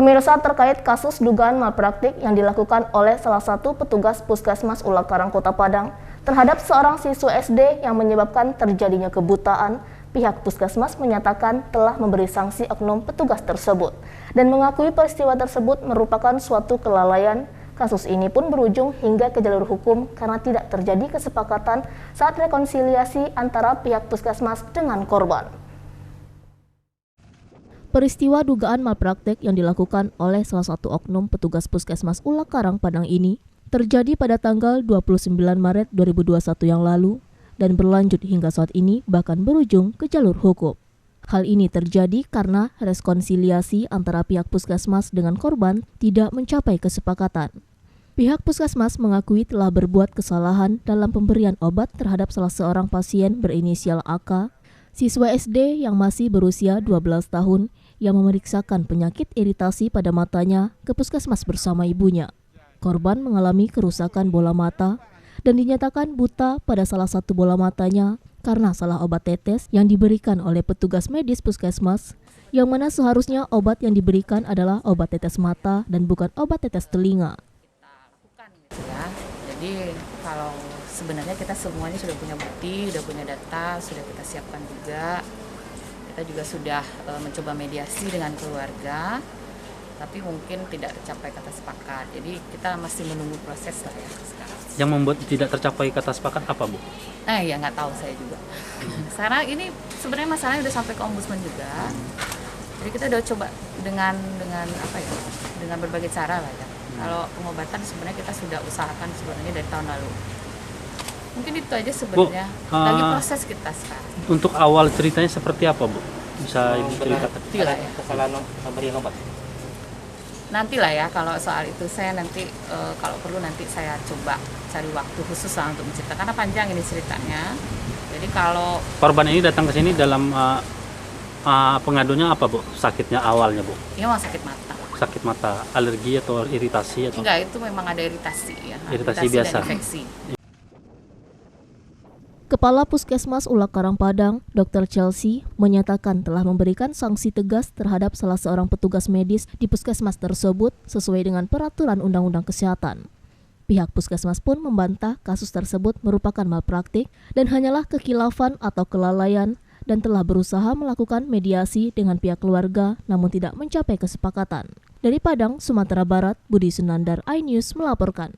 Pemirsa, terkait kasus dugaan malpraktik yang dilakukan oleh salah satu petugas Puskesmas Ulakarang Kota Padang terhadap seorang siswa SD yang menyebabkan terjadinya kebutaan, pihak Puskesmas menyatakan telah memberi sanksi oknum petugas tersebut dan mengakui peristiwa tersebut merupakan suatu kelalaian. Kasus ini pun berujung hingga ke jalur hukum karena tidak terjadi kesepakatan saat rekonsiliasi antara pihak Puskesmas dengan korban. Peristiwa dugaan malpraktek yang dilakukan oleh salah satu oknum petugas Puskesmas Ulakarang Padang ini terjadi pada tanggal 29 Maret 2021 yang lalu dan berlanjut hingga saat ini bahkan berujung ke jalur hukum. Hal ini terjadi karena rekonsiliasi antara pihak Puskesmas dengan korban tidak mencapai kesepakatan. Pihak Puskesmas mengakui telah berbuat kesalahan dalam pemberian obat terhadap salah seorang pasien berinisial AK, siswa SD yang masih berusia 12 tahun yang memeriksakan penyakit iritasi pada matanya ke Puskesmas bersama ibunya. Korban mengalami kerusakan bola mata dan dinyatakan buta pada salah satu bola matanya karena salah obat tetes yang diberikan oleh petugas medis Puskesmas, yang mana seharusnya obat yang diberikan adalah obat tetes mata dan bukan obat tetes telinga. Ya, jadi kalau sebenarnya kita semuanya sudah punya bukti, sudah punya data, sudah kita siapkan juga. Kita juga sudah mencoba mediasi dengan keluarga, tapi mungkin tidak tercapai kata sepakat. Jadi kita masih menunggu proses lah ya sekarang. Yang membuat tidak tercapai kata sepakat apa, Bu? Ya nggak tahu saya juga. Sekarang ini sebenarnya masalahnya udah sampai ke ombudsman juga. Jadi kita udah coba dengan apa ya? Dengan berbagai cara lah ya. Kalau pengobatan sebenarnya kita sudah usahakan sebenarnya dari tahun lalu. Mungkin itu aja sebenarnya. Lagi proses kita sekarang. Untuk awal ceritanya seperti apa, Bu? Bisa Ibu ceritakan? Kesalahan pemberian obat. Nantilah ya, kalau soal itu saya nanti kalau perlu nanti saya coba cari waktu khusus lah untuk menceritakan, karena panjang ini ceritanya. Jadi kalau korban ini datang ke sini dalam pengaduannya apa, Bu? Sakitnya awalnya, Bu? Iya, sakit mata. Sakit mata, alergi atau iritasi atau? Enggak, itu memang ada iritasi ya. Iritasi biasa. Dan infeksi. Kepala Puskesmas Ulakarang Padang, Dr. Chelsea, menyatakan telah memberikan sanksi tegas terhadap salah seorang petugas medis di Puskesmas tersebut sesuai dengan peraturan Undang-Undang Kesehatan. Pihak Puskesmas pun membantah kasus tersebut merupakan malpraktik dan hanyalah kekhilafan atau kelalaian dan telah berusaha melakukan mediasi dengan pihak keluarga namun tidak mencapai kesepakatan. Dari Padang, Sumatera Barat, Budi Sunandar, iNews melaporkan.